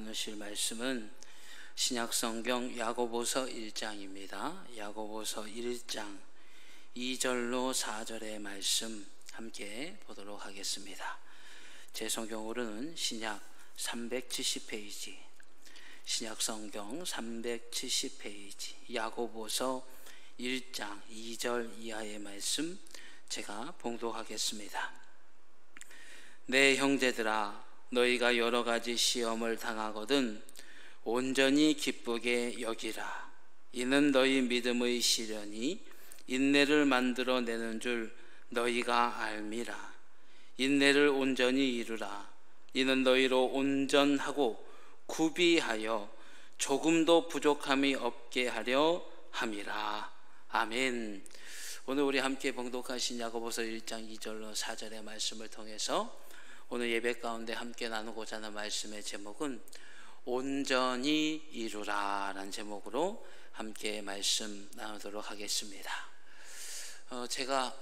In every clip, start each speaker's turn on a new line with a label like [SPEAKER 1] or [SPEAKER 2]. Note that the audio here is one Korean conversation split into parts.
[SPEAKER 1] 나누실 말씀은 신약성경 야고보서 1장입니다. 야고보서 1장 2절로 4절의 말씀 함께 보도록 하겠습니다. 제 성경으로는 신약 370페이지, 신약성경 370페이지, 야고보서 1장 2절 이하의 말씀 제가 봉독하겠습니다. 내 형제들아, 너희가 여러 가지 시험을 당하거든 온전히 기쁘게 여기라. 이는 너희 믿음의 시련이 인내를 만들어내는 줄 너희가 알미라. 인내를 온전히 이루라. 이는 너희로 온전하고 구비하여 조금도 부족함이 없게 하려 함이라. 아멘. 오늘 우리 함께 봉독하신 야고보서 1장 2절로 4절의 말씀을 통해서 오늘 예배 가운데 함께 나누고자 하는 말씀의 제목은 온전히 이루라 라는 제목으로 함께 말씀 나누도록 하겠습니다. 제가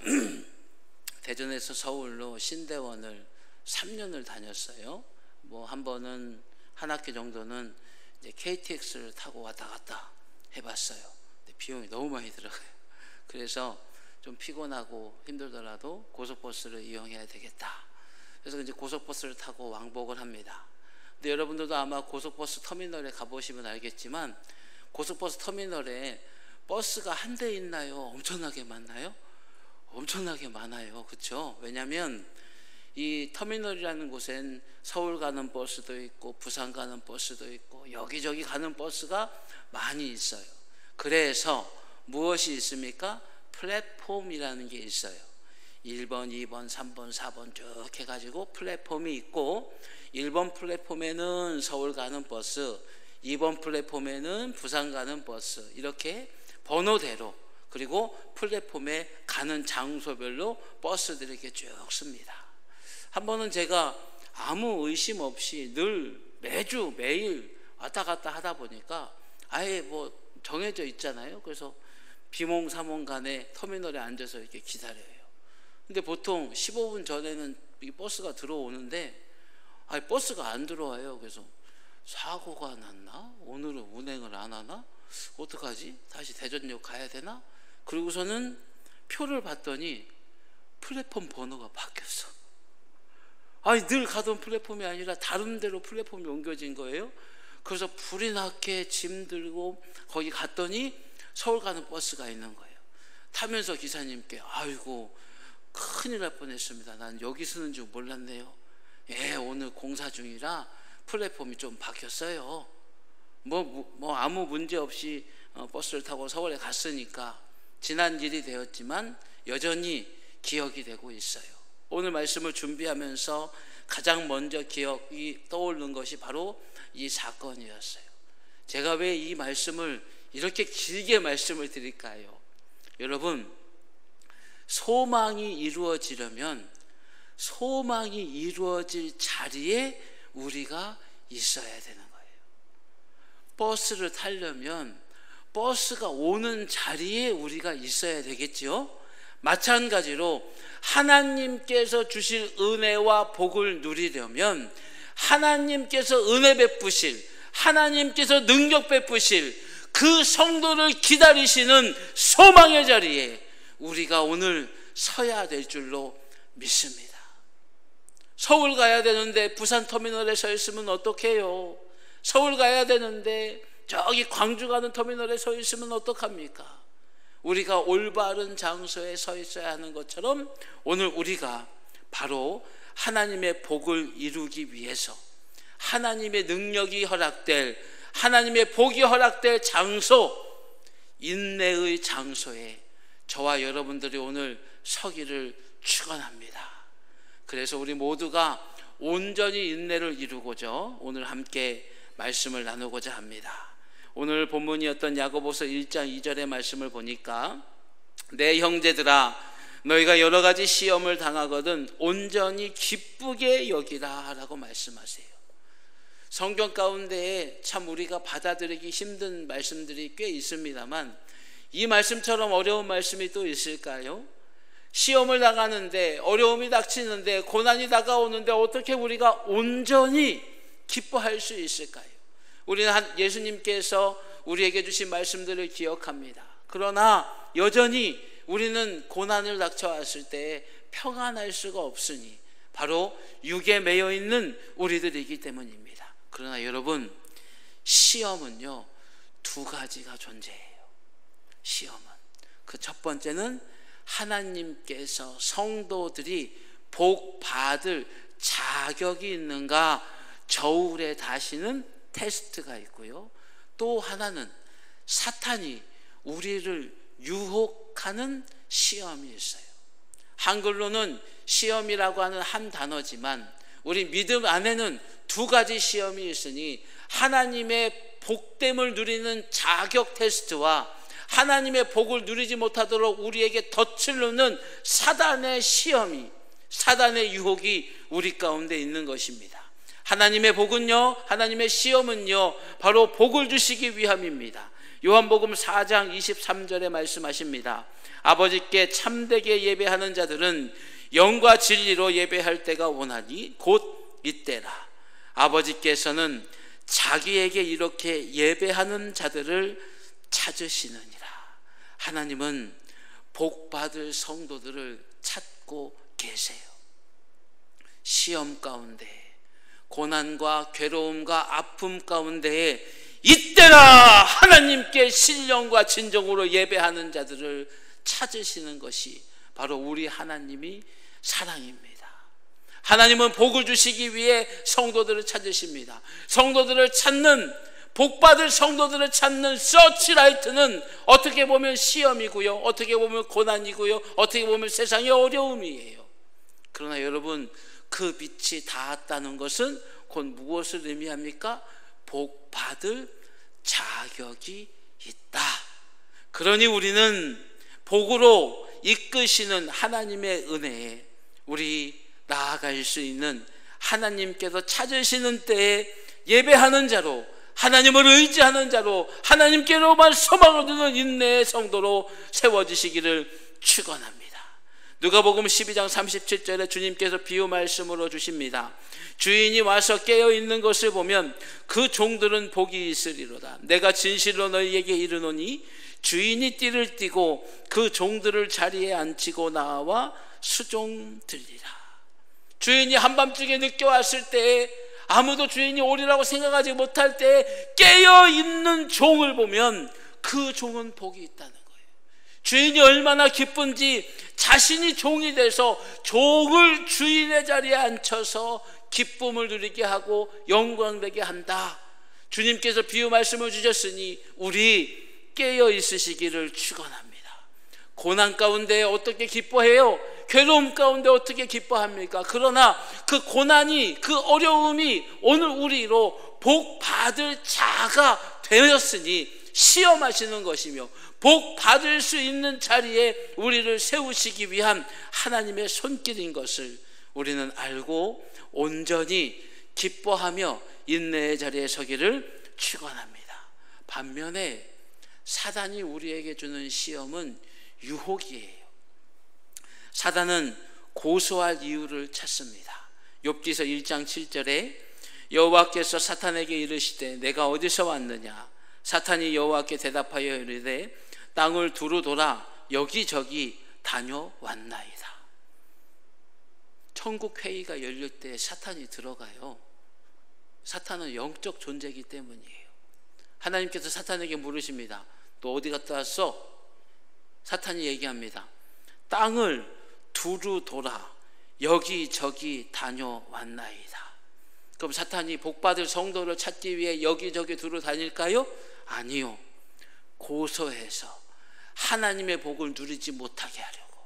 [SPEAKER 1] 대전에서 서울로 신대원을 3년을 다녔어요. 한 번은 한 학기 정도는 이제 KTX를 타고 왔다 갔다 해봤어요. 근데 비용이 너무 많이 들어가요. 그래서 좀 피곤하고 힘들더라도 고속버스를 이용해야 되겠다. 그래서 이제 고속버스를 타고 왕복을 합니다. 근데 여러분들도 아마 고속버스 터미널에 가보시면 알겠지만 고속버스 터미널에 버스가 한 대 있나요? 엄청나게 많나요? 엄청나게 많아요. 그렇죠? 왜냐하면 이 터미널이라는 곳엔 서울 가는 버스도 있고 부산 가는 버스도 있고 여기저기 가는 버스가 많이 있어요. 그래서 무엇이 있습니까? 플랫폼이라는 게 있어요. 1번, 2번, 3번, 4번 쭉 해가지고 플랫폼이 있고 1번 플랫폼에는 서울 가는 버스, 2번 플랫폼에는 부산 가는 버스, 이렇게 번호대로 그리고 플랫폼에 가는 장소별로 버스들이 이렇게 쭉 씁니다. 한 번은 제가 아무 의심 없이 늘 매주 매일 왔다 갔다 하다 보니까 아예 정해져 있잖아요. 그래서 비몽사몽 간에 터미널에 앉아서 이렇게 기다려요. 근데 보통 15분 전에는 이 버스가 들어오는데 버스가 안 들어와요. 그래서 사고가 났나? 오늘은 운행을 안 하나? 어떡하지? 다시 대전역 가야 되나? 그리고서는 표를 봤더니 플랫폼 번호가 바뀌었어. 늘 가던 플랫폼이 아니라 다른 데로 플랫폼이 옮겨진 거예요. 그래서 불이 나게 짐 들고 거기 갔더니 서울 가는 버스가 있는 거예요. 타면서 기사님께 아이고 큰일 날 뻔했습니다. 난 여기 쓰는 줄 몰랐네요. 오늘 공사 중이라 플랫폼이 좀 바뀌었어요. 아무 문제 없이 버스를 타고 서울에 갔으니까 지난 일이 되었지만 여전히 기억이 되고 있어요. 오늘 말씀을 준비하면서 가장 먼저 기억이 떠오르는 것이 바로 이 사건이었어요. 제가 왜 이 말씀을 이렇게 길게 말씀을 드릴까요? 여러분, 소망이 이루어지려면 소망이 이루어질 자리에 우리가 있어야 되는 거예요. 버스를 타려면 버스가 오는 자리에 우리가 있어야 되겠죠. 마찬가지로 하나님께서 주실 은혜와 복을 누리려면 하나님께서 은혜 베푸실, 하나님께서 능력 베푸실 그 성도를 기다리시는 소망의 자리에 우리가 오늘 서야 될 줄로 믿습니다. 서울 가야 되는데 부산 터미널에 서 있으면 어떡해요? 서울 가야 되는데 저기 광주 가는 터미널에 서 있으면 어떡합니까? 우리가 올바른 장소에 서 있어야 하는 것처럼 오늘 우리가 바로 하나님의 복을 이루기 위해서 하나님의 능력이 허락될, 하나님의 복이 허락될 장소, 인내의 장소에 저와 여러분들이 오늘 서기를 축원합니다. 그래서 우리 모두가 온전히 인내를 이루고자 오늘 함께 말씀을 나누고자 합니다. 오늘 본문이었던 야고보서 1장 2절의 말씀을 보니까 내 형제들아, 너희가 여러 가지 시험을 당하거든 온전히 기쁘게 여기라 라고 말씀하세요. 성경 가운데에 참 우리가 받아들이기 힘든 말씀들이 꽤 있습니다만 이 말씀처럼 어려운 말씀이 또 있을까요? 시험을 당하는데, 어려움이 닥치는데, 고난이 다가오는데 어떻게 우리가 온전히 기뻐할 수 있을까요? 우리는 예수님께서 우리에게 주신 말씀들을 기억합니다. 그러나 여전히 우리는 고난을 닥쳐왔을 때 평안할 수가 없으니 바로 육에 매여 있는 우리들이기 때문입니다. 그러나 여러분, 시험은요 두 가지가 존재해요. 시험은 그 첫 번째는 하나님께서 성도들이 복 받을 자격이 있는가 저울에 다시는 테스트가 있고요, 또 하나는 사탄이 우리를 유혹하는 시험이 있어요. 한글로는 시험이라고 하는 한 단어지만 우리 믿음 안에는 두 가지 시험이 있으니 하나님의 복됨을 누리는 자격 테스트와 하나님의 복을 누리지 못하도록 우리에게 덫을 놓는 사단의 시험이, 사단의 유혹이 우리 가운데 있는 것입니다. 하나님의 복은요, 하나님의 시험은요 바로 복을 주시기 위함입니다. 요한복음 4장 23절에 말씀하십니다. 아버지께 참되게 예배하는 자들은 영과 진리로 예배할 때가 오나니 곧 이때라. 아버지께서는 자기에게 이렇게 예배하는 자들을 찾으시느니라. 하나님은 복받을 성도들을 찾고 계세요. 시험 가운데, 고난과 괴로움과 아픔 가운데에 이때라 하나님께 신령과 진정으로 예배하는 자들을 찾으시는 것이 바로 우리 하나님이 사랑입니다. 하나님은 복을 주시기 위해 성도들을 찾으십니다. 성도들을 찾는, 복받을 성도들을 찾는 서치라이트는 어떻게 보면 시험이고요, 어떻게 보면 고난이고요, 어떻게 보면 세상의 어려움이에요. 그러나 여러분, 그 빛이 닿았다는 것은 곧 무엇을 의미합니까? 복받을 자격이 있다. 그러니 우리는 복으로 이끄시는 하나님의 은혜에 우리 나아갈 수 있는, 하나님께서 찾으시는 때에 예배하는 자로, 하나님을 의지하는 자로, 하나님께로만 소망을 두는 인내의 성도로 세워지시기를 축원합니다. 누가복음 12장 37절에 주님께서 비유 말씀으로 주십니다. 주인이 와서 깨어 있는 것을 보면 그 종들은 복이 있으리로다. 내가 진실로 너희에게 이르노니 주인이 띠를 띠고 그 종들을 자리에 앉히고 나와 수종들리라. 주인이 한밤중에 늦게 왔을 때, 아무도 주인이 오리라고 생각하지 못할 때 깨어있는 종을 보면 그 종은 복이 있다는 거예요. 주인이 얼마나 기쁜지 자신이 종이 돼서 종을 주인의 자리에 앉혀서 기쁨을 누리게 하고 영광되게 한다. 주님께서 비유 말씀을 주셨으니 우리 깨어 있으시기를 축원합니다. 고난 가운데 어떻게 기뻐해요? 괴로움 가운데 어떻게 기뻐합니까? 그러나 그 고난이, 그 어려움이 오늘 우리로 복 받을 자가 되었으니 시험하시는 것이며 복 받을 수 있는 자리에 우리를 세우시기 위한 하나님의 손길인 것을 우리는 알고 온전히 기뻐하며 인내의 자리에 서기를 축원합니다. 반면에 사단이 우리에게 주는 시험은 유혹이에요. 사단은 고소할 이유를 찾습니다. 욥기서 1장 7절에 여호와께서 사탄에게 이르시되 내가 어디서 왔느냐? 사탄이 여호와께 대답하여 이르되 땅을 두루 돌아 여기저기 다녀왔나이다. 천국 회의가 열릴 때 사탄이 들어가요. 사탄은 영적 존재이기 때문이에요. 하나님께서 사탄에게 물으십니다. 너 어디 갔다 왔어? 사탄이 얘기합니다. 땅을 두루 돌아 여기저기 다녀왔나이다. 그럼 사탄이 복받을 성도를 찾기 위해 여기저기 두루 다닐까요? 아니요. 고소해서 하나님의 복을 누리지 못하게 하려고,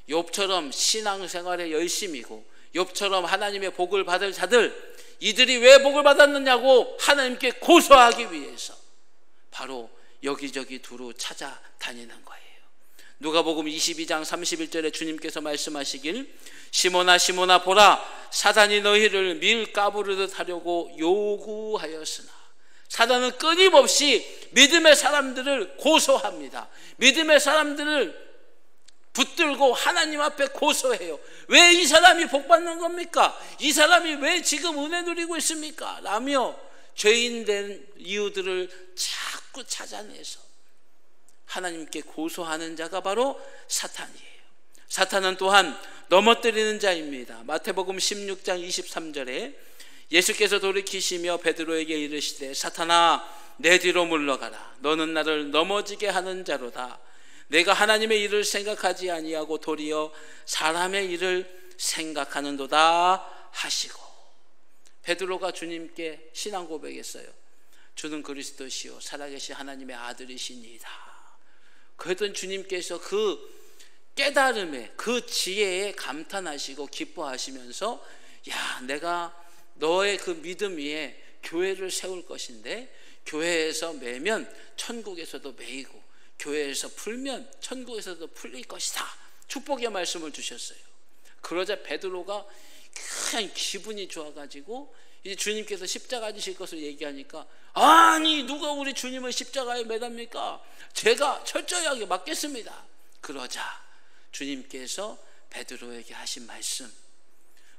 [SPEAKER 1] 욥처럼 신앙생활에 열심이고 욥처럼 하나님의 복을 받을 자들, 이들이 왜 복을 받았느냐고 하나님께 고소하기 위해서 바로 여기저기 두루 찾아다니는 거예요. 누가복음 22장 31절에 주님께서 말씀하시길 시몬아 시몬아 보라 사단이 너희를 밀가부르듯 하려고 요구하였으나. 사단은 끊임없이 믿음의 사람들을 고소합니다. 믿음의 사람들을 붙들고 하나님 앞에 고소해요. 왜 이 사람이 복 받는 겁니까? 이 사람이 왜 지금 은혜 누리고 있습니까? 라며 죄인 된 이유들을 자꾸 찾아내서 하나님께 고소하는 자가 바로 사탄이에요. 사탄은 또한 넘어뜨리는 자입니다. 마태복음 16장 23절에 예수께서 돌이키시며 베드로에게 이르시되 사탄아 내 뒤로 물러가라. 너는 나를 넘어지게 하는 자로다. 내가 하나님의 일을 생각하지 아니하고 도리어 사람의 일을 생각하는도다 하시고, 베드로가 주님께 신앙 고백했어요. 주는 그리스도시요 살아계신 하나님의 아들이시니이다. 그랬더니 주님께서 그 깨달음에, 그 지혜에 감탄하시고 기뻐하시면서, 야, 내가 너의 그 믿음 위에 교회를 세울 것인데, 교회에서 매면 천국에서도 매이고 교회에서 풀면 천국에서도 풀릴 것이다. 축복의 말씀을 주셨어요. 그러자 베드로가 그냥 기분이 좋아가지고 이제 주님께서 십자가 지실 것을 얘기하니까, 아니 누가 우리 주님을 십자가에 매답니까? 제가 철저하게 맡겠습니다. 그러자 주님께서 베드로에게 하신 말씀,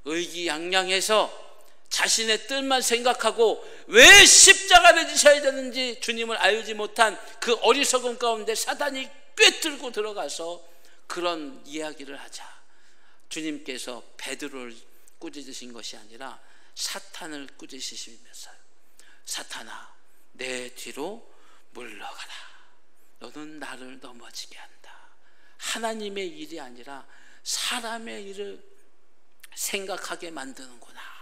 [SPEAKER 1] 의기양양해서 자신의 뜻만 생각하고 왜 십자가를 지셔야 되는지 주님을 알지 못한 그 어리석음 가운데 사단이 꿰뚫고 들어가서 그런 이야기를 하자 주님께서 베드로를 꾸짖으신 것이 아니라 사탄을 꾸짖으시면서요, 사탄아 내 뒤로 물러가라. 너는 나를 넘어지게 한다. 하나님의 일이 아니라 사람의 일을 생각하게 만드는구나.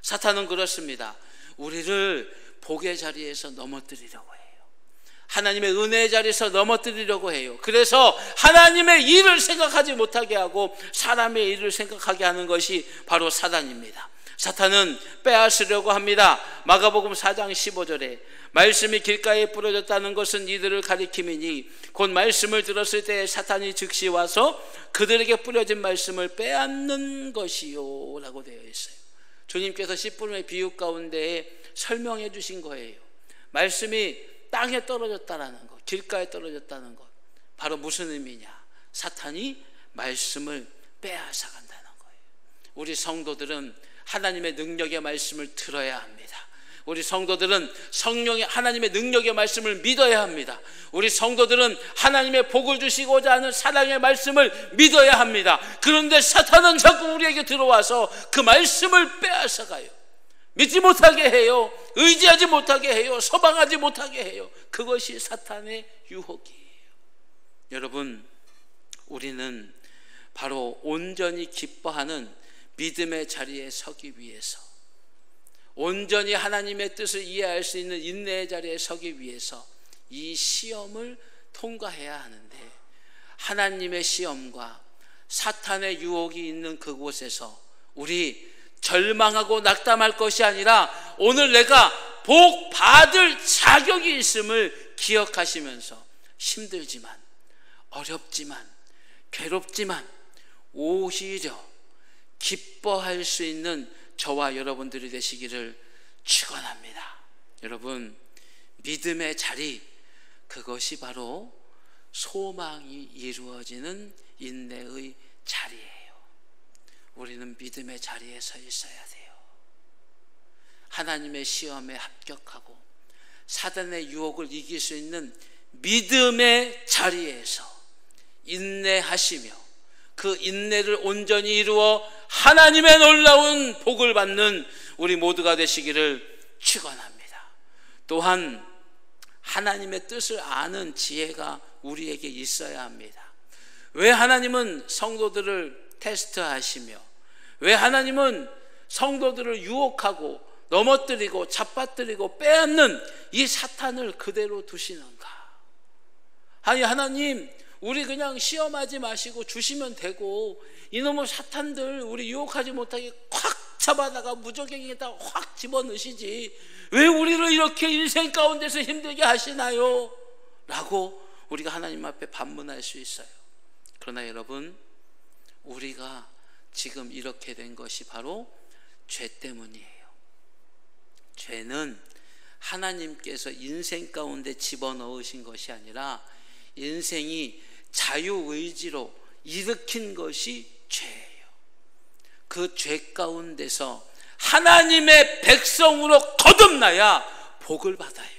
[SPEAKER 1] 사탄은 그렇습니다. 우리를 복의 자리에서 넘어뜨리려고 해요. 하나님의 은혜의 자리에서 넘어뜨리려고 해요. 그래서 하나님의 일을 생각하지 못하게 하고 사람의 일을 생각하게 하는 것이 바로 사탄입니다. 사탄은 빼앗으려고 합니다. 마가복음 4장 15절에 말씀이 길가에 뿌려졌다는 것은 이들을 가리킴이니 곧 말씀을 들었을 때 사탄이 즉시 와서 그들에게 뿌려진 말씀을 빼앗는 것이요 라고 되어 있어요. 주님께서 씨뿌름의 비유 가운데 설명해 주신 거예요. 말씀이 땅에 떨어졌다는 것, 길가에 떨어졌다는 것, 바로 무슨 의미냐? 사탄이 말씀을 빼앗아 간다는 거예요. 우리 성도들은 하나님의 능력의 말씀을 들어야 합니다. 우리 성도들은 성령의 하나님의 능력의 말씀을 믿어야 합니다. 우리 성도들은 하나님의 복을 주시고자 하는 사랑의 말씀을 믿어야 합니다. 그런데 사탄은 자꾸 우리에게 들어와서 그 말씀을 빼앗아가요. 믿지 못하게 해요. 의지하지 못하게 해요. 소망하지 못하게 해요. 그것이 사탄의 유혹이에요. 여러분, 우리는 바로 온전히 기뻐하는 믿음의 자리에 서기 위해서, 온전히 하나님의 뜻을 이해할 수 있는 인내의 자리에 서기 위해서 이 시험을 통과해야 하는데, 하나님의 시험과 사탄의 유혹이 있는 그곳에서 우리 절망하고 낙담할 것이 아니라 오늘 내가 복 받을 자격이 있음을 기억하시면서 힘들지만, 어렵지만, 괴롭지만 오히려 기뻐할 수 있는 저와 여러분들이 되시기를 축원합니다. 여러분, 믿음의 자리, 그것이 바로 소망이 이루어지는 인내의 자리예요. 우리는 믿음의 자리에 서 있어야 돼요. 하나님의 시험에 합격하고 사단의 유혹을 이길 수 있는 믿음의 자리에서 인내하시며 그 인내를 온전히 이루어 하나님의 놀라운 복을 받는 우리 모두가 되시기를 축원합니다. 또한 하나님의 뜻을 아는 지혜가 우리에게 있어야 합니다. 왜 하나님은 성도들을 테스트하시며, 왜 하나님은 성도들을 유혹하고 넘어뜨리고 잡아뜨리고 빼앗는 이 사탄을 그대로 두시는가? 아니, 하나님, 우리 그냥 시험하지 마시고 주시면 되고 이놈의 사탄들 우리 유혹하지 못하게 콱 잡아다가 무적행에다 확 집어넣으시지 왜 우리를 이렇게 인생 가운데서 힘들게 하시나요? 라고 우리가 하나님 앞에 반문할 수 있어요. 그러나 여러분, 우리가 지금 이렇게 된 것이 바로 죄 때문이에요. 죄는 하나님께서 인생 가운데 집어넣으신 것이 아니라 인생이 자유의지로 일으킨 것이 죄예요. 그 죄 가운데서 하나님의 백성으로 거듭나야 복을 받아요.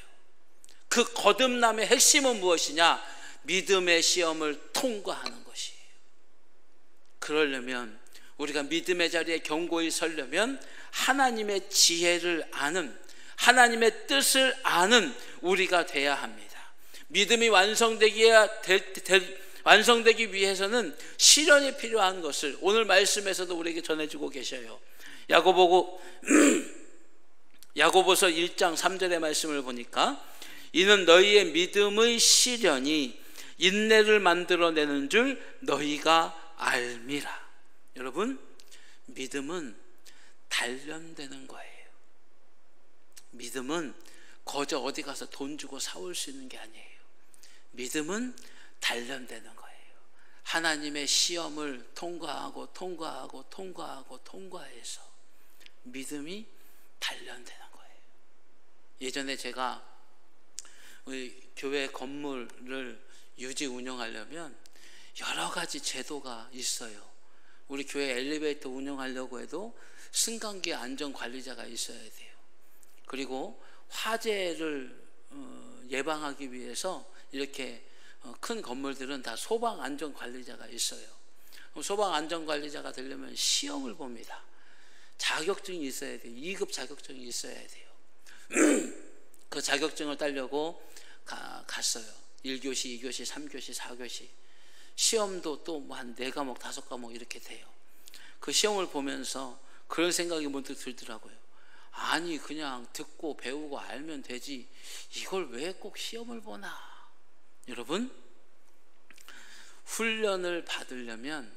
[SPEAKER 1] 그 거듭남의 핵심은 무엇이냐? 믿음의 시험을 통과하는 것이에요. 그러려면, 우리가 믿음의 자리에 견고히 서려면 하나님의 지혜를 아는, 하나님의 뜻을 아는 우리가 돼야 합니다. 믿음이 완성되기 위해서는 시련이 필요한 것을 오늘 말씀에서도 우리에게 전해주고 계셔요. 야고보서 1장 3절의 말씀을 보니까, 이는 너희의 믿음의 시련이 인내를 만들어내는 줄 너희가 알미라. 여러분, 믿음은 단련되는 거예요. 믿음은 거저 어디 가서 돈 주고 사올 수 있는 게 아니에요. 믿음은 단련되는 거예요. 하나님의 시험을 통과해서 믿음이 단련되는 거예요. 예전에 제가 우리 교회 건물을 유지 운영하려면 여러 가지 제도가 있어요. 우리 교회 엘리베이터 운영하려고 해도 승강기 안전관리자가 있어야 돼요. 그리고 화재를 예방하기 위해서 이렇게 큰 건물들은 다 소방 안전관리자가 있어요. 소방 안전관리자가 되려면 시험을 봅니다. 자격증이 있어야 돼요. 2급 자격증이 있어야 돼요. 그 자격증을 따려고 갔어요. 1교시, 2교시, 3교시, 4교시. 시험도 또 한 4과목, 5과목 이렇게 돼요. 그 시험을 보면서 그런 생각이 문득 들더라고요. 아니, 그냥 듣고 배우고 알면 되지, 이걸 왜 꼭 시험을 보나. 여러분, 훈련을 받으려면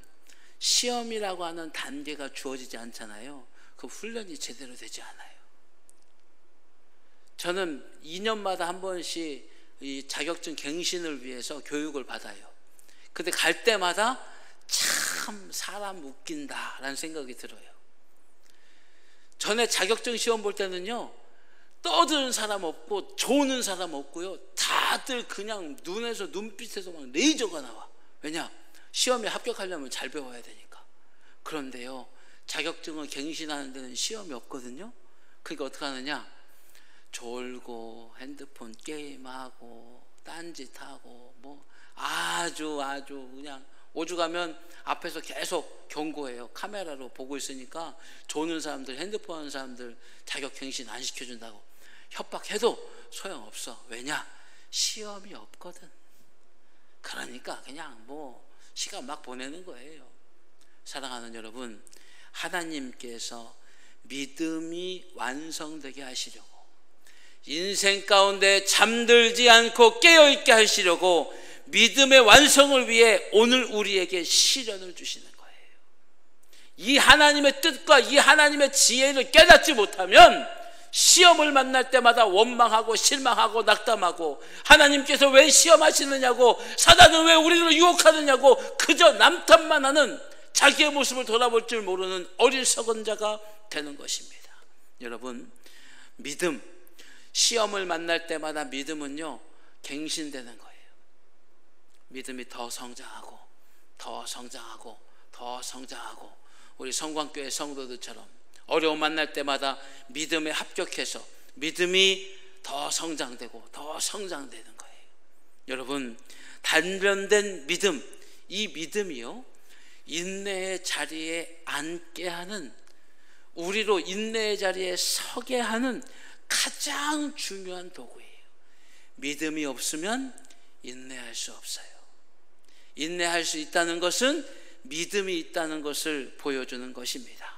[SPEAKER 1] 시험이라고 하는 단계가 주어지지 않잖아요. 그 훈련이 제대로 되지 않아요. 저는 2년마다 한 번씩 이 자격증 갱신을 위해서 교육을 받아요. 근데 갈 때마다 참 사람 웃긴다라는 생각이 들어요. 전에 자격증 시험 볼 때는요, 떠드는 사람 없고 조는 사람 없고요, 다들 그냥 눈빛에서 막 레이저가 나와. 왜냐? 시험에 합격하려면 잘 배워야 되니까. 그런데요, 자격증을 갱신하는 데는 시험이 없거든요. 그러니까 어떻게 하느냐? 졸고 핸드폰 게임하고 딴짓하고 뭐 아주 그냥 오죽하면 앞에서 계속 경고해요. 카메라로 보고 있으니까 조는 사람들, 핸드폰 하는 사람들 자격 갱신 안 시켜준다고 협박해도 소용없어. 왜냐? 시험이 없거든. 그러니까 그냥 뭐 시간 막 보내는 거예요. 사랑하는 여러분, 하나님께서 믿음이 완성되게 하시려고, 인생 가운데 잠들지 않고 깨어있게 하시려고 믿음의 완성을 위해 오늘 우리에게 시련을 주시는 거예요. 이 하나님의 뜻과 이 하나님의 지혜를 깨닫지 못하면 시험을 만날 때마다 원망하고 실망하고 낙담하고, 하나님께서 왜 시험하시느냐고, 사단은 왜 우리를 유혹하느냐고 그저 남탓만 하는, 자기의 모습을 돌아볼 줄 모르는 어리석은 자가 되는 것입니다. 여러분, 믿음, 시험을 만날 때마다 믿음은요 갱신되는 거예요. 믿음이 더 성장하고 우리 성광교회 성도들처럼 어려움 만날 때마다 믿음에 합격해서 믿음이 더 성장되고 더 성장되는 거예요. 여러분, 단련된 믿음, 이 믿음이요 인내의 자리에 앉게 하는, 우리로 인내의 자리에 서게 하는 가장 중요한 도구예요. 믿음이 없으면 인내할 수 없어요. 인내할 수 있다는 것은 믿음이 있다는 것을 보여주는 것입니다.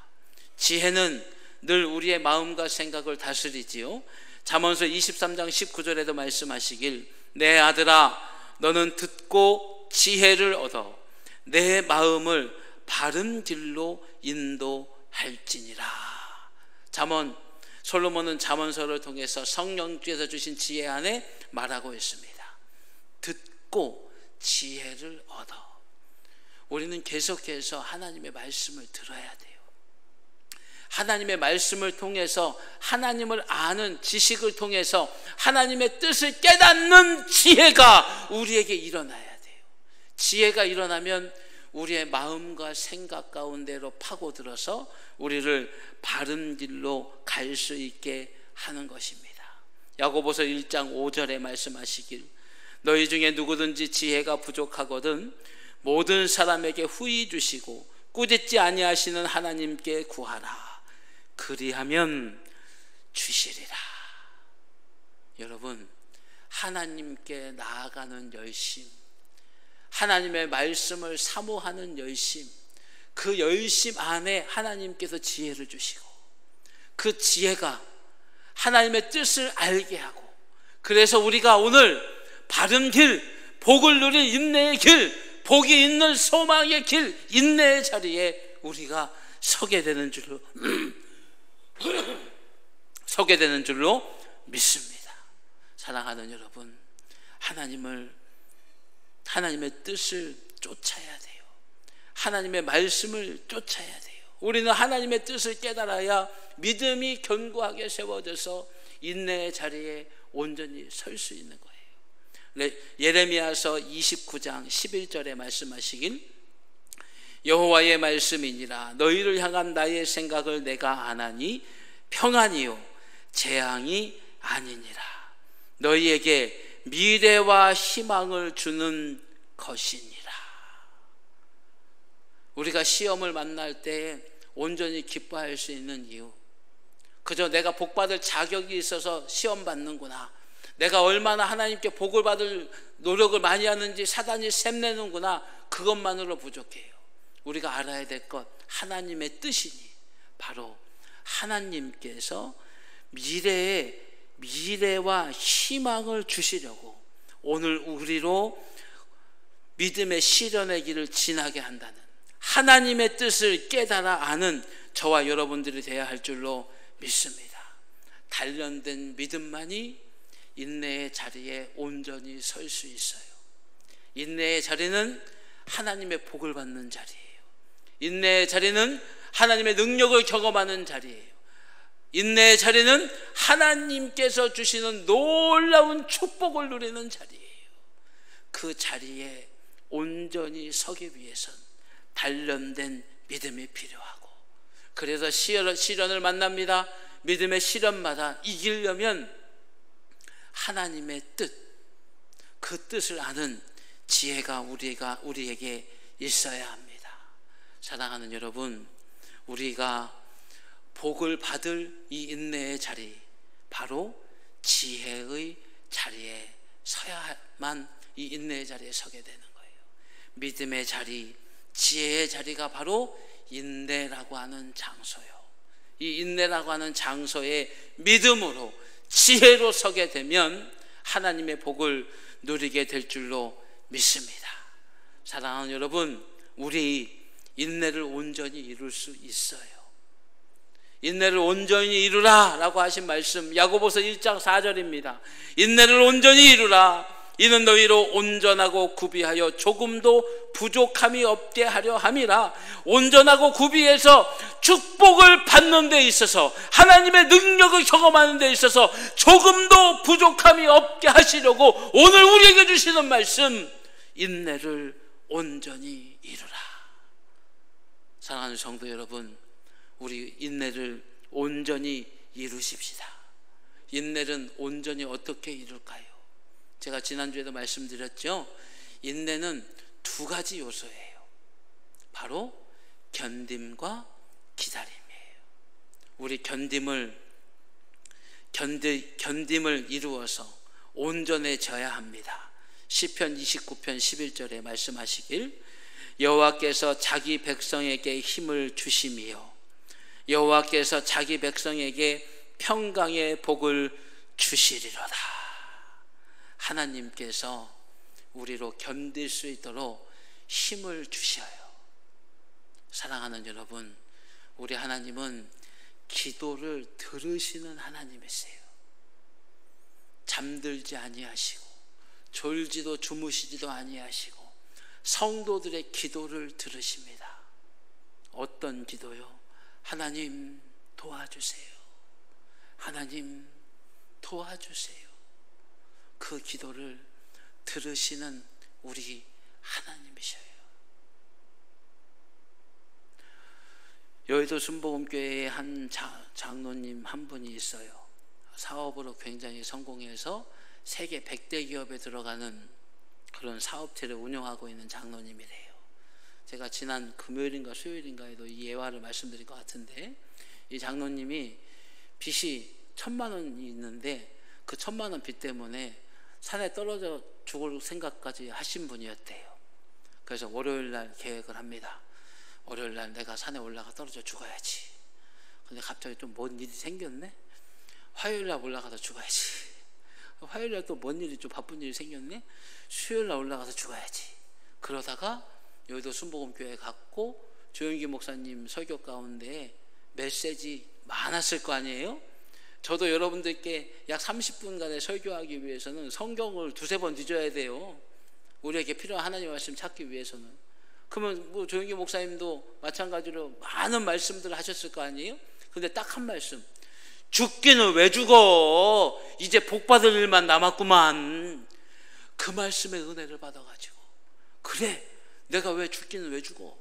[SPEAKER 1] 지혜는 늘 우리의 마음과 생각을 다스리지요. 잠언서 23장 19절에도 말씀하시길, 내 아들아 너는 듣고 지혜를 얻어 내 마음을 바른 길로 인도할지니라. 솔로몬은 잠언서를 통해서 성령께서 주신 지혜 안에 말하고 있습니다. 듣고 지혜를 얻어. 우리는 계속해서 하나님의 말씀을 들어야 돼요. 하나님의 말씀을 통해서, 하나님을 아는 지식을 통해서 하나님의 뜻을 깨닫는 지혜가 우리에게 일어나야 돼요. 지혜가 일어나면 우리의 마음과 생각 가운데로 파고들어서 우리를 바른 길로 갈 수 있게 하는 것입니다. 야고보서 1장 5절에 말씀하시길 너희 중에 누구든지 지혜가 부족하거든 모든 사람에게 후히 주시고 꾸짖지 아니하시는 하나님께 구하라. 그리하면 주시리라. 여러분, 하나님께 나아가는 열심, 하나님의 말씀을 사모하는 열심, 그 열심 안에 하나님께서 지혜를 주시고 그 지혜가 하나님의 뜻을 알게 하고, 그래서 우리가 오늘 바른 길, 복을 누릴 인내의 길, 복이 있는 소망의 길, 인내의 자리에 우리가 서게 되는 줄로 서게 되는 줄로 믿습니다. 사랑하는 여러분, 하나님의 뜻을 쫓아야 돼요. 하나님의 말씀을 쫓아야 돼요. 우리는 하나님의 뜻을 깨달아야 믿음이 견고하게 세워져서 인내의 자리에 온전히 설 수 있는 거예요. 예레미야서 29장 11절에 말씀하시길 여호와의 말씀이니라 너희를 향한 나의 생각을 내가 아나니 평안이요 재앙이 아니니라. 너희에게 미래와 희망을 주는 것이니라. 우리가 시험을 만날 때 온전히 기뻐할 수 있는 이유, 그저 내가 복받을 자격이 있어서 시험 받는구나, 내가 얼마나 하나님께 복을 받을 노력을 많이 하는지 사단이 샘내는구나, 그것만으로 부족해요. 우리가 알아야 될 것, 하나님의 뜻이니 바로 하나님께서 미래와 희망을 주시려고 오늘 우리로 믿음의 시련의 길을 지나게 한다는 하나님의 뜻을 깨달아 아는 저와 여러분들이 되어야 할 줄로 믿습니다. 단련된 믿음만이 인내의 자리에 온전히 설 수 있어요. 인내의 자리는 하나님의 복을 받는 자리예요. 인내의 자리는 하나님의 능력을 경험하는 자리예요. 인내의 자리는 하나님께서 주시는 놀라운 축복을 누리는 자리예요. 그 자리에 온전히 서기 위해선 단련된 믿음이 필요하고, 그래서 시련을 만납니다. 믿음의 시련마다 이기려면 하나님의 뜻, 그 뜻을 아는 지혜가 우리에게 있어야 합니다. 사랑하는 여러분, 우리가 복을 받을 이 인내의 자리, 바로 지혜의 자리에 서야만 이 인내의 자리에 서게 되는 거예요. 믿음의 자리, 지혜의 자리가 바로 인내라고 하는 장소요. 이 인내라고 하는 장소에 믿음으로 지혜로 서게 되면 하나님의 복을 누리게 될 줄로 믿습니다. 사랑하는 여러분, 우리 인내를 온전히 이룰 수 있어요. 인내를 온전히 이루라 라고 하신 말씀, 야고보서 1장 4절입니다. 인내를 온전히 이루라. 이는 너희로 온전하고 구비하여 조금도 부족함이 없게 하려 함이라. 온전하고 구비해서 축복을 받는 데 있어서, 하나님의 능력을 경험하는 데 있어서 조금도 부족함이 없게 하시려고 오늘 우리에게 주시는 말씀, 인내를 온전히 이루라. 사랑하는 성도 여러분, 우리 인내를 온전히 이루십시다. 인내는 온전히 어떻게 이룰까요? 제가 지난주에도 말씀드렸죠. 인내는 두 가지 요소예요. 바로 견딤과 기다림이에요. 우리 견딤을 이루어서 온전해져야 합니다. 시편 29편 11절에 말씀하시길 여호와께서 자기 백성에게 힘을 주심이요 여호와께서 자기 백성에게 평강의 복을 주시리로다. 하나님께서 우리로 견딜 수 있도록 힘을 주셔요. 사랑하는 여러분, 우리 하나님은 기도를 들으시는 하나님이세요. 잠들지 아니하시고 졸지도 주무시지도 아니하시고 성도들의 기도를 들으십니다. 어떤 기도요? 하나님 도와주세요. 하나님 도와주세요. 그 기도를 들으시는 우리 하나님이셔요. 여의도 순복음교회에 한 장로님 한 분이 있어요. 사업으로 굉장히 성공해서 세계 100대 기업에 들어가는 그런 사업체를 운영하고 있는 장로님이래요. 제가 지난 금요일인가 수요일인가에도 이 예화를 말씀드린 것 같은데, 이 장로님이 빚이 1,000만 원이 있는데 그 1,000만 원 빚 때문에 산에 떨어져 죽을 생각까지 하신 분이었대요. 그래서 월요일 날 계획을 합니다. 월요일 날 내가 산에 올라가 떨어져 죽어야지. 근데 갑자기 좀 뭔 일이 생겼네. 화요일 날 올라가서 죽어야지. 화요일 날 또 뭔 일이 좀 바쁜 일이 생겼네. 수요일 날 올라가서 죽어야지. 그러다가 여의도 순복음교회 갔고 조영기 목사님 설교 가운데 메시지 많았을 거 아니에요. 저도 여러분들께 약 30분간의 설교하기 위해서는 성경을 두세 번 뒤져야 돼요. 우리에게 필요한 하나님의 말씀 찾기 위해서는. 그러면 뭐 조영기 목사님도 마찬가지로 많은 말씀들을 하셨을 거 아니에요. 근데 딱 한 말씀, 죽기는 왜 죽어, 이제 복 받을 일만 남았구만. 그 말씀의 은혜를 받아가지고, 그래 내가 왜 죽기는 왜 죽어,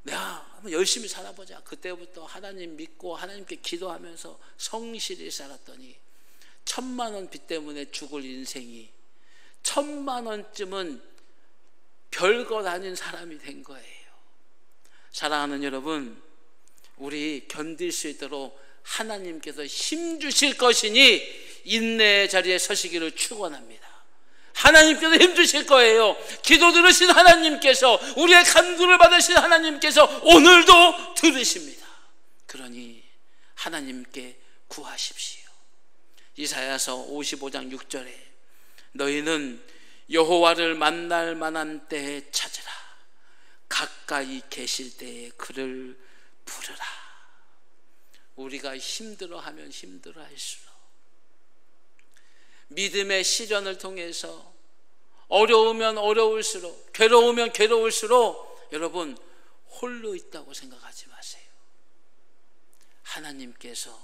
[SPEAKER 1] 내가 한번 열심히 살아보자. 그때부터 하나님 믿고 하나님께 기도하면서 성실히 살았더니 1,000만 원 빚 때문에 죽을 인생이 1,000만 원쯤은 별것 아닌 사람이 된 거예요. 사랑하는 여러분, 우리 견딜 수 있도록 하나님께서 힘 주실 것이니 인내의 자리에 서시기를 축원합니다. 하나님께서 힘 주실 거예요. 기도 들으신 하나님께서, 우리의 간구를 받으신 하나님께서 오늘도 들으십니다. 그러니 하나님께 구하십시오. 이사야서 55장 6절에 너희는 여호와를 만날 만한 때에 찾으라. 가까이 계실 때에 그를 부르라. 우리가 힘들어하면 힘들어할수록, 믿음의 시련을 통해서 어려우면 어려울수록, 괴로우면 괴로울수록 여러분 홀로 있다고 생각하지 마세요. 하나님께서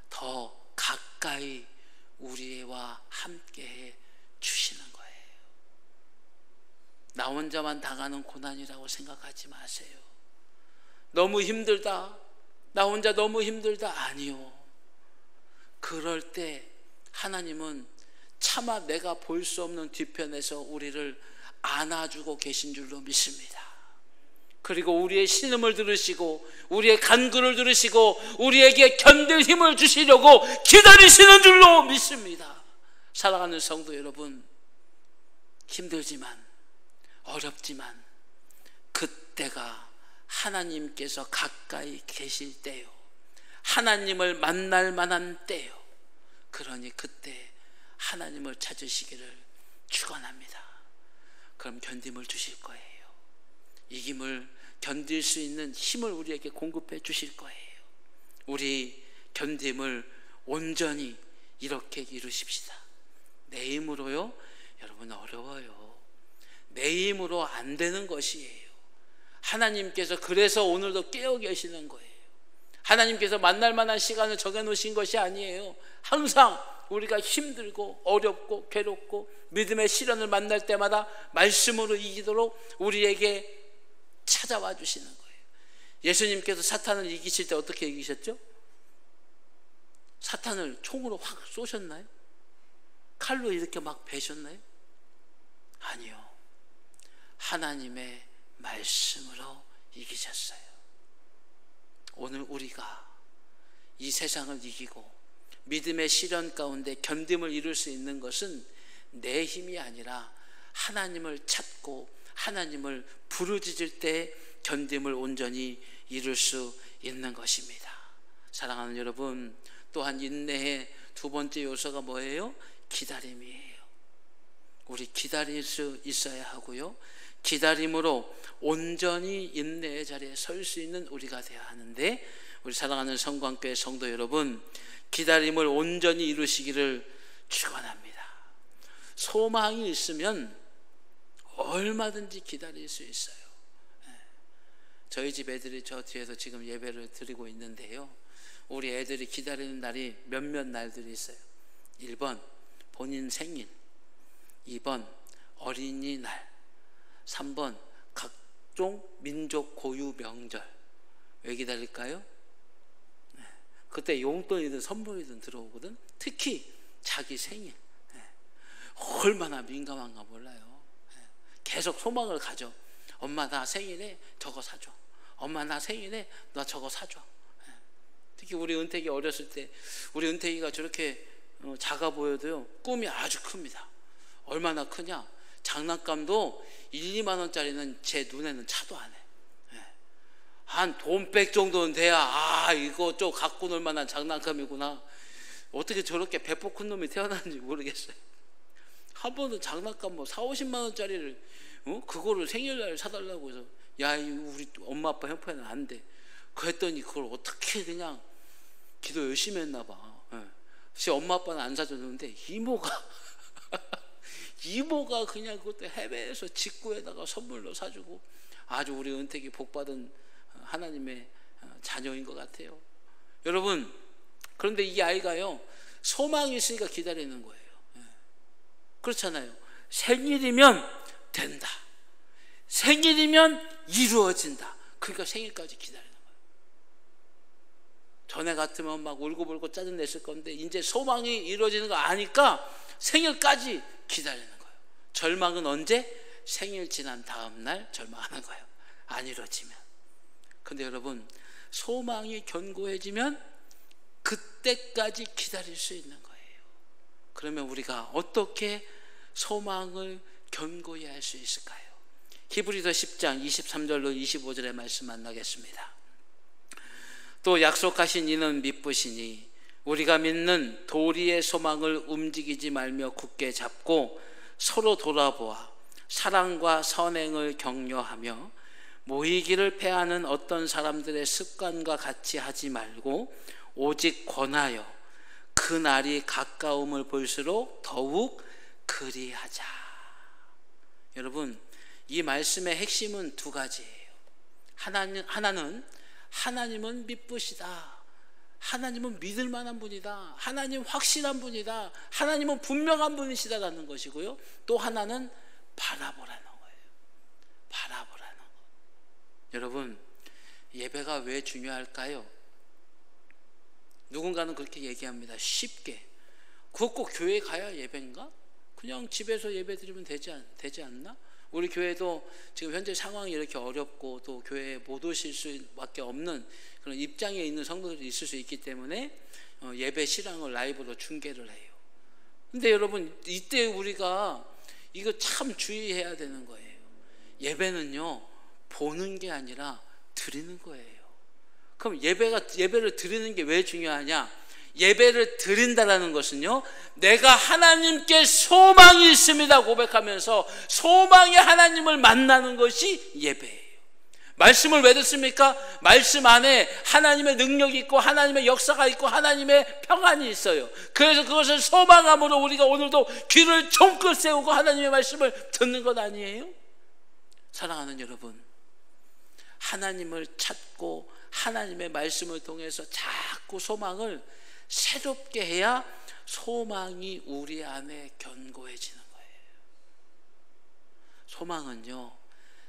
[SPEAKER 1] 더 가까이 우리와 함께해 주시는 거예요. 나 혼자만 당하는 고난이라고 생각하지 마세요. 너무 힘들다, 나 혼자 너무 힘들다, 아니요. 그럴 때 하나님은 차마 내가 볼 수 없는 뒤편에서 우리를 안아주고 계신 줄로 믿습니다. 그리고 우리의 신음을 들으시고 우리의 간구를 들으시고 우리에게 견딜 힘을 주시려고 기다리시는 줄로 믿습니다. 사랑하는 성도 여러분, 힘들지만 어렵지만 그때가 하나님께서 가까이 계실 때요, 하나님을 만날 만한 때요. 그러니 그때 하나님을 찾으시기를 축원합니다. 그럼 견딤을 주실 거예요. 이김을 견딜 수 있는 힘을 우리에게 공급해 주실 거예요. 우리 견딤을 온전히 이렇게 이루십시다. 내 힘으로요? 여러분 어려워요. 내 힘으로 안 되는 것이에요. 하나님께서 그래서 오늘도 깨어 계시는 거예요. 하나님께서 만날 만한 시간을 정해놓으신 것이 아니에요. 항상 우리가 힘들고 어렵고 괴롭고 믿음의 시련을 만날 때마다 말씀으로 이기도록 우리에게 찾아와 주시는 거예요. 예수님께서 사탄을 이기실 때 어떻게 이기셨죠? 사탄을 총으로 확 쏘셨나요? 칼로 이렇게 막 베셨나요? 아니요. 하나님의 말씀으로 이기셨어요. 오늘 우리가 이 세상을 이기고 믿음의 시련 가운데 견딤을 이룰 수 있는 것은 내 힘이 아니라 하나님을 찾고 하나님을 부르짖을 때 견딤을 온전히 이룰 수 있는 것입니다. 사랑하는 여러분, 또한 인내의 두 번째 요소가 뭐예요? 기다림이에요. 우리 기다릴 수 있어야 하고요, 기다림으로 온전히 인내의 자리에 설 수 있는 우리가 되어야 하는데, 우리 사랑하는 성광교회 성도 여러분, 기다림을 온전히 이루시기를 축원합니다. 소망이 있으면 얼마든지 기다릴 수 있어요. 저희 집 애들이 저 뒤에서 지금 예배를 드리고 있는데요, 우리 애들이 기다리는 날이 몇몇 날들이 있어요. 1번 본인 생일, 2번 어린이날, 3번 각종 민족 고유 명절. 왜 기다릴까요? 그때 용돈이든 선물이든 들어오거든. 특히 자기 생일. 얼마나 민감한가 몰라요. 계속 소망을 가져. 엄마 나 생일에 저거 사줘. 엄마 나 생일에 나 저거 사줘. 특히 우리 은택이 어렸을 때, 우리 은택이가 저렇게 작아 보여도요 꿈이 아주 큽니다. 얼마나 크냐, 장난감도 1, 2만 원짜리는 제 눈에는 차도 안 해. 한 돈백 정도는 돼야 이거 좀 갖고 놀 만한 장난감이구나. 어떻게 저렇게 배포 큰 놈이 태어났는지 모르겠어요. 한 번은 장난감 뭐 4, 50만 원짜리를 그거를 생일날 사달라고 해서 야 우리 엄마 아빠 형편은 안 돼. 그랬더니 그걸 어떻게 그냥 기도 열심히 했나 봐. 혹시 엄마 아빠는 안 사줬는데 이모가 그냥 그것도 해외에서 직구에다가 선물로 사주고 아주 우리 은택이 복받은 하나님의 자녀인 것 같아요. 여러분, 그런데 이 아이가요 소망이 있으니까 기다리는 거예요. 그렇잖아요. 생일이면 된다, 생일이면 이루어진다. 그러니까 생일까지 기다리는 거예요. 전에 같으면 막 울고불고 짜증냈을 건데 이제 소망이 이루어지는 거 아니까 생일까지 기다리는 거예요. 절망은 언제? 생일 지난 다음 날 절망하는 거예요. 안 이루어지면. 근데 여러분, 소망이 견고해지면 그때까지 기다릴 수 있는 거예요. 그러면 우리가 어떻게 소망을 견고히 할 수 있을까요? 히브리서 10장 23절로 25절의 말씀 만나겠습니다. 또 약속하신 이는 미쁘시니 우리가 믿는 도리의 소망을 움직이지 말며 굳게 잡고 서로 돌아보아 사랑과 선행을 격려하며 모이기를 패하는 어떤 사람들의 습관과 같이 하지 말고 오직 권하여 그 날이 가까움을 볼수록 더욱 그리하자. 여러분, 이 말씀의 핵심은 두 가지예요. 하나는 하나님은 미쁘시다, 하나님은 믿을 만한 분이다, 하나님 확실한 분이다, 하나님은 분명한 분이시다라는 것이고요. 또 하나는 바라보라는 거예요. 바라보라는 거. 여러분, 예배가 왜 중요할까요? 누군가는 그렇게 얘기합니다. 쉽게. 그거 꼭 교회에 가야 예배인가? 그냥 집에서 예배 드리면 되지 않나? 우리 교회도 지금 현재 상황이 이렇게 어렵고 또 교회에 못 오실 수밖에 없는 그런 입장에 있는 성도들이 있을 수 있기 때문에 예배 실황을 라이브로 중계를 해요. 근데 여러분, 이때 우리가 이거 참 주의해야 되는 거예요. 예배는요 보는 게 아니라 드리는 거예요. 그럼 예배를 드리는 게 왜 중요하냐? 예배를 드린다라는 것은요, 내가 하나님께 소망이 있습니다 고백하면서 소망의 하나님을 만나는 것이 예배예요. 말씀을 왜 듣습니까? 말씀 안에 하나님의 능력이 있고 하나님의 역사가 있고 하나님의 평안이 있어요. 그래서 그것을 소망함으로 우리가 오늘도 귀를 종긋 세우고 하나님의 말씀을 듣는 것 아니에요? 사랑하는 여러분, 하나님을 찾고 하나님의 말씀을 통해서 자꾸 소망을 새롭게 해야 소망이 우리 안에 견고해지는 거예요. 소망은요,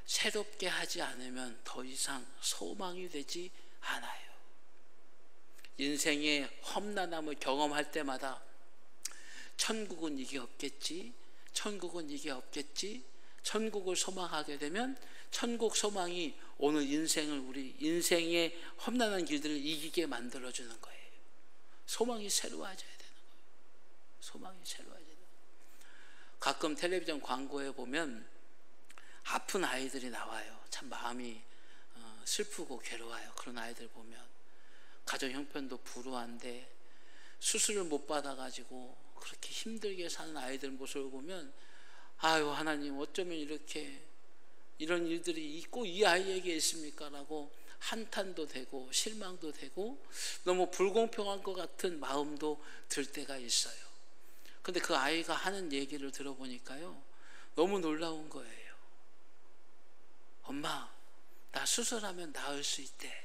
[SPEAKER 1] 새롭게 하지 않으면 더 이상 소망이 되지 않아요. 인생의 험난함을 경험할 때마다 천국은 이게 없겠지, 천국은 이게 없겠지, 천국을 소망하게 되면 천국 소망이 오늘 우리 인생의 험난한 길들을 이기게 만들어주는 거예요. 소망이 새로워져야 되는 거예요. 소망이 새로워져야 되는 거예요. 가끔 텔레비전 광고에 보면 아픈 아이들이 나와요. 참 마음이 슬프고 괴로워요. 그런 아이들 보면 가정 형편도 불우한데 수술을 못 받아가지고 그렇게 힘들게 사는 아이들 모습을 보면 아유 하나님, 어쩌면 이런 일들이 꼭 이 아이에게 있습니까? 라고 한탄도 되고 실망도 되고 너무 불공평한 것 같은 마음도 들 때가 있어요. 근데 그 아이가 하는 얘기를 들어보니까요, 너무 놀라운 거예요. 엄마, 나 수술하면 나을 수 있대.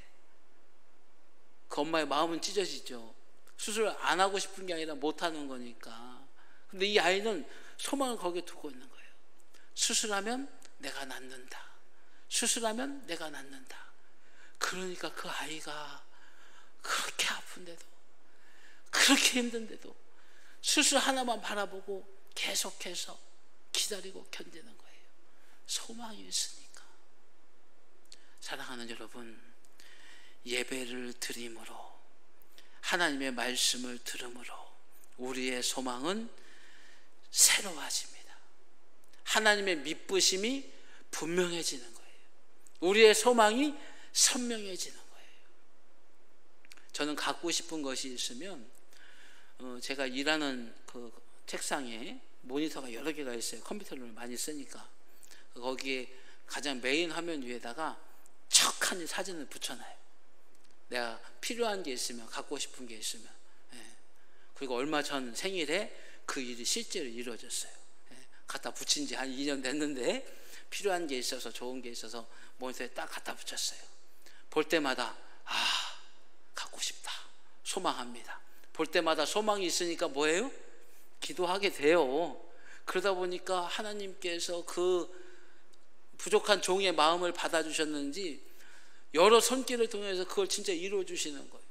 [SPEAKER 1] 그 엄마의 마음은 찢어지죠. 수술 안 하고 싶은 게 아니라 못 하는 거니까. 근데 이 아이는 소망을 거기에 두고 있는 거예요. 수술하면 내가 낫는다. 수술하면 내가 낫는다. 그러니까 그 아이가 그렇게 아픈데도, 그렇게 힘든데도 수술 하나만 바라보고 계속해서 기다리고 견디는 거예요. 소망이 있으니까. 사랑하는 여러분, 예배를 드림으로, 하나님의 말씀을 들음으로 우리의 소망은 새로워집니다. 하나님의 믿부심이 분명해지는 거예요. 우리의 소망이 선명해지는 거예요. 저는 갖고 싶은 것이 있으면 제가 일하는 그 책상에 모니터가 여러 개가 있어요. 컴퓨터를 많이 쓰니까. 거기에 가장 메인 화면 위에다가 척하니 사진을 붙여놔요. 내가 필요한 게 있으면, 갖고 싶은 게 있으면. 그리고 얼마 전 생일에 그 일이 실제로 이루어졌어요. 갖다 붙인 지 한 2년 됐는데 필요한 게 있어서, 좋은 게 있어서 모니터에 딱 갖다 붙였어요. 볼 때마다 갖고 싶다, 소망합니다. 볼 때마다 소망이 있으니까 뭐예요? 기도하게 돼요. 그러다 보니까 하나님께서 그 부족한 종의 마음을 받아주셨는지 여러 손길을 통해서 그걸 진짜 이루어주시는 거예요.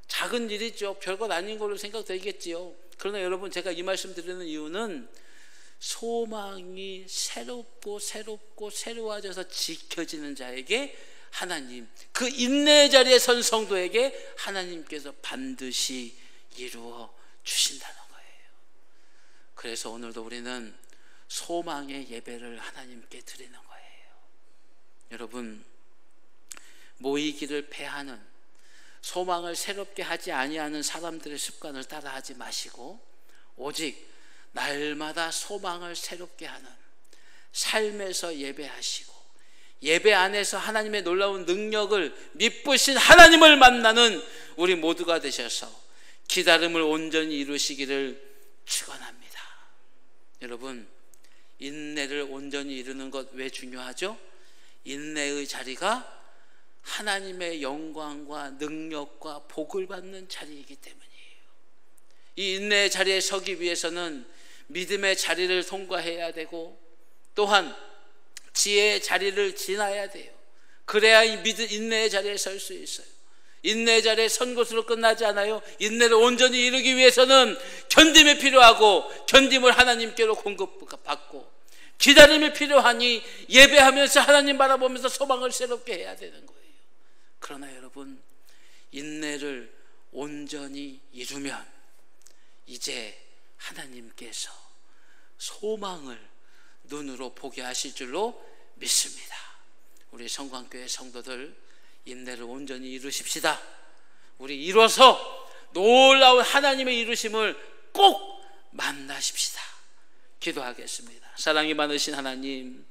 [SPEAKER 1] 작은 일이죠. 별것 아닌 걸로 생각되겠지요. 그러나 여러분, 제가 이 말씀 드리는 이유는 소망이 새롭고 새로워져서 지켜지는 자에게 하나님, 그 인내의 자리에 선 성도에게 하나님께서 반드시 이루어 주신다는 거예요. 그래서 오늘도 우리는 소망의 예배를 하나님께 드리는 거예요. 여러분, 모이기를 패하는, 소망을 새롭게 하지 아니하는 사람들의 습관을 따라하지 마시고 오직 날마다 소망을 새롭게 하는 삶에서 예배하시고, 예배 안에서 하나님의 놀라운 능력을, 믿으신 하나님을 만나는 우리 모두가 되셔서 기다림을 온전히 이루시기를 축원합니다. 여러분, 인내를 온전히 이루는 것 왜 중요하죠? 인내의 자리가 하나님의 영광과 능력과 복을 받는 자리이기 때문이에요. 이 인내의 자리에 서기 위해서는 믿음의 자리를 통과해야 되고, 또한 지혜의 자리를 지나야 돼요. 그래야 이 인내의 자리에 설 수 있어요. 인내의 자리에 선 것으로 끝나지 않아요. 인내를 온전히 이루기 위해서는 견딤이 필요하고, 견딤을 하나님께로 공급받고, 기다림이 필요하니 예배하면서 하나님 바라보면서 소망을 새롭게 해야 되는 거예요. 그러나 여러분, 인내를 온전히 이루면 이제 하나님께서 소망을 눈으로 보게 하실 줄로 믿습니다. 우리 성광교회 성도들, 인내를 온전히 이루십시다. 우리 이뤄서 놀라운 하나님의 이루심을 꼭 만나십시다. 기도하겠습니다. 사랑이 많으신 하나님,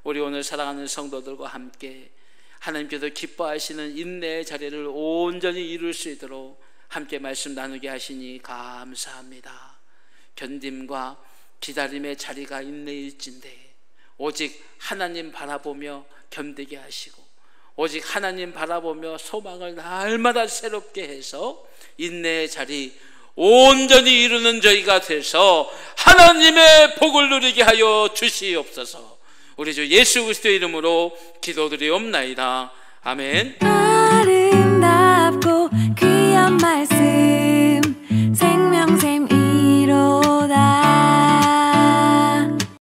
[SPEAKER 1] 우리 오늘 사랑하는 성도들과 함께 하나님께서 기뻐하시는 인내의 자리를 온전히 이룰 수 있도록 함께 말씀 나누게 하시니 감사합니다. 견딤과 기다림의 자리가 인내일진데 오직 하나님 바라보며 견디게 하시고, 오직 하나님 바라보며 소망을 날마다 새롭게 해서 인내의 자리 온전히 이루는 저희가 돼서 하나님의 복을 누리게 하여 주시옵소서. 우리 주 예수 그리스도의 이름으로 기도드리옵나이다. 아멘.
[SPEAKER 2] 아름답고 귀한 말씀